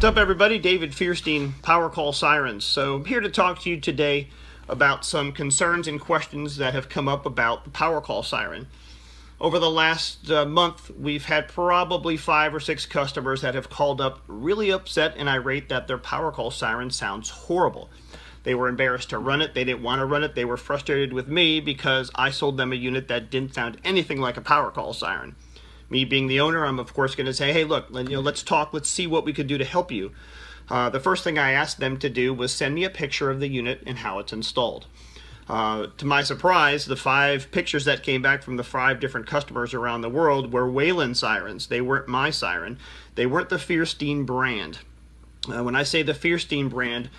What's up, everybody? David Fierstien, Powercall Sirens. So I'm here to talk to you today about some concerns and questions that have come up about the Powercall Siren. Over the last month, we've had probably 5 or 6 customers that have called up really upset and irate that their Powercall Siren sounds horrible. They were embarrassed to run it. They didn't want to run it. They were frustrated with me because I sold them a unit that didn't sound anything like a Powercall Siren. Me being the owner, I'm of course going to say, hey, look, let's talk, let's see what we could do to help you. The first thing I asked them to do was send me a picture of the unit and how it's installed. To my surprise, the 5 pictures that came back from the 5 different customers around the world were Whelen sirens. They weren't my siren. They weren't the Fierstien Brand. When I say the Fierstien Brand,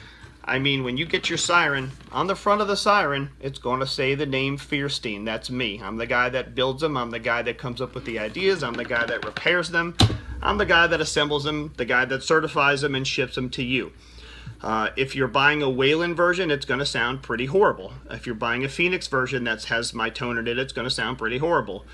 I mean when you get your siren, on the front of the siren, it's going to say the name Fierstien. That's me. I'm the guy that builds them. I'm the guy that comes up with the ideas. I'm the guy that repairs them. I'm the guy that assembles them, the guy that certifies them and ships them to you. If you're buying a Whelen version, it's going to sound pretty horrible. If you're buying a Feniex version that has my tone in it, it's going to sound pretty horrible.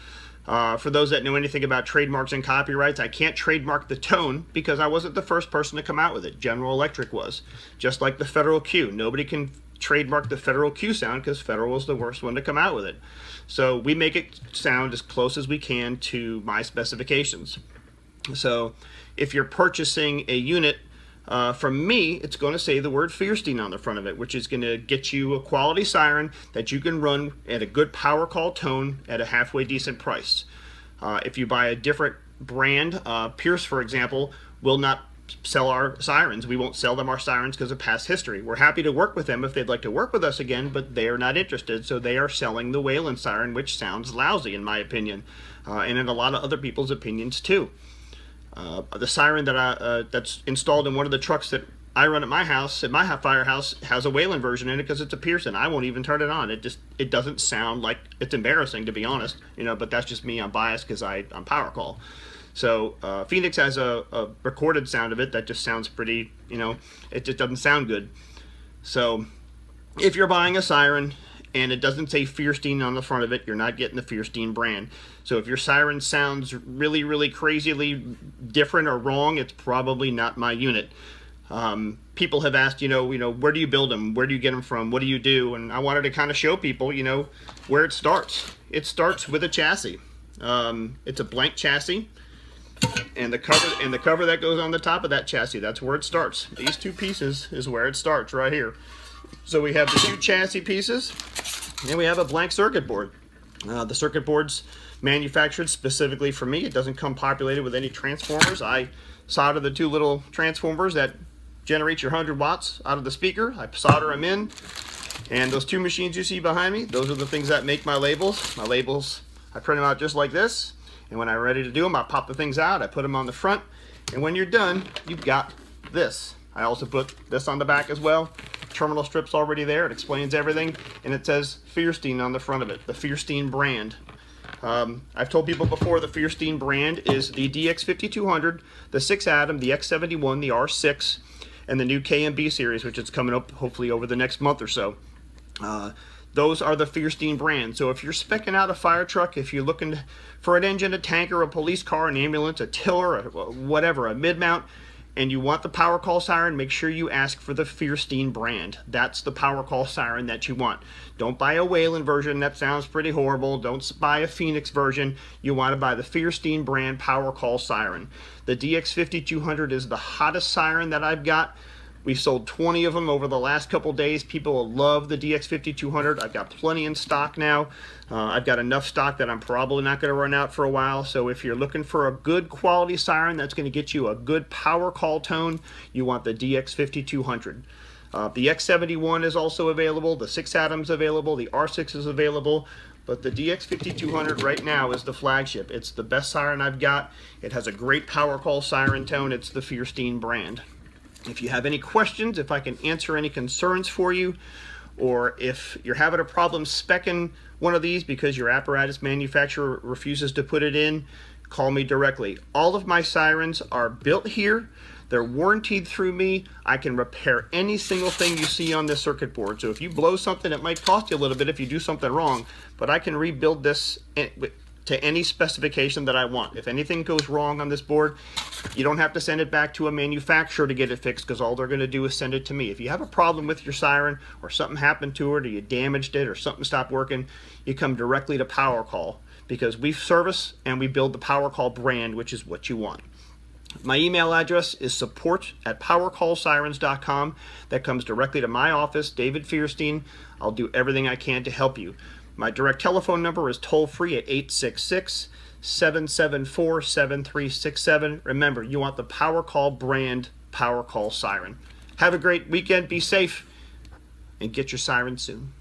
For those that know anything about trademarks and copyrights, I can't trademark the tone because I wasn't the first person to come out with it. General Electric was. Just like the Federal Q. Nobody can trademark the Federal Q sound because Federal was the worst one to come out with it. So we make it sound as close as we can to my specifications. So if you're purchasing a unit from me, it's going to say the word Fierstien on the front of it, which is going to get you a quality siren that you can run at a good power call tone at a halfway decent price. If you buy a different brand, Pierce, for example, will not sell our sirens. We won't sell them our sirens because of past history. We're happy to work with them if they'd like to work with us again, but they are not interested, so they are selling the Whelen siren, which sounds lousy in my opinion, and in a lot of other people's opinions too. The siren that that's installed in one of the trucks that I run at my house, at my firehouse, has a Whelen version in it because it's a Pearson. I won't even turn it on. It doesn't sound like, it's embarrassing to be honest, but that's just me. I'm biased because I'm Powercall. So Feniex has a recorded sound of it that just sounds pretty, it just doesn't sound good. So if you're buying a siren and it doesn't say Fierstien on the front of it, you're not getting the Fierstien brand. So if your siren sounds really, really crazily different or wrong, it's probably not my unit. People have asked, where do you build them? Where do you get them from? What do you do? And I wanted to kind of show people, where it starts. It starts with a chassis. It's a blank chassis, and the cover that goes on the top of that chassis, that's where it starts. These 2 pieces is where it starts right here. So we have the 2 chassis pieces, and we have a blank circuit board. The circuit board's manufactured specifically for me. It doesn't come populated with any transformers. I solder the 2 little transformers that generate your 100 watts out of the speaker. I solder them in, and those 2 machines you see behind me, those are the things that make my labels. My labels, I print them out just like this, and when I'm ready to do them, I pop the things out, I put them on the front, and when you're done, you've got this. I also put this on the back as well. Terminal strip's already there. It explains everything, and it says Fierstien on the front of it, the Fierstien Brand. I've told people before the Fierstien Brand is the DX5200, the 6 Atom, the X71, the R6, and the new KMB series, which is coming up hopefully over the next month or so. Those are the Fierstien Brand. So if you're speccing out a fire truck, if you're looking for an engine, a tanker, a police car, an ambulance, a tiller, whatever, a mid-mount, and you want the Powercall siren, make sure you ask for the Fierstien Brand. That's the Powercall siren that you want. Don't buy a Whelen version. That sounds pretty horrible. Don't buy a Feniex version. You want to buy the Fierstien Brand Powercall siren. The DX5200 is the hottest siren that I've got. We've sold 20 of them over the last couple days. People love the DX5200. I've got plenty in stock now. I've got enough stock that I'm probably not going to run out for a while. So if you're looking for a good quality siren that's going to get you a good power call tone, you want the DX5200. The X71 is also available. The 6 Atom's available. The R6 is available. But the DX5200 right now is the flagship. It's the best siren I've got. It has a great power call siren tone. It's the Fierstien Brand. If you have any questions, if I can answer any concerns for you, or if you're having a problem speccing one of these because your apparatus manufacturer refuses to put it in, call me directly. All of my sirens are built here. They're warranted through me. I can repair any single thing you see on this circuit board. So if you blow something, it might cost you a little bit if you do something wrong, but I can rebuild this to any specification that I want. If anything goes wrong on this board, you don't have to send it back to a manufacturer to get it fixed, because all they're going to do is send it to me. If you have a problem with your siren, or something happened to it, or you damaged it, or something stopped working, you come directly to Powercall, because we service and we build the Powercall brand, which is what you want. My email address is support@powercallsirens.com. That comes directly to my office, David Fierstien. I'll do everything I can to help you. My direct telephone number is toll-free at 866-774-7367. Remember, you want the Powercall brand Powercall Siren. Have a great weekend. Be safe, and get your siren soon.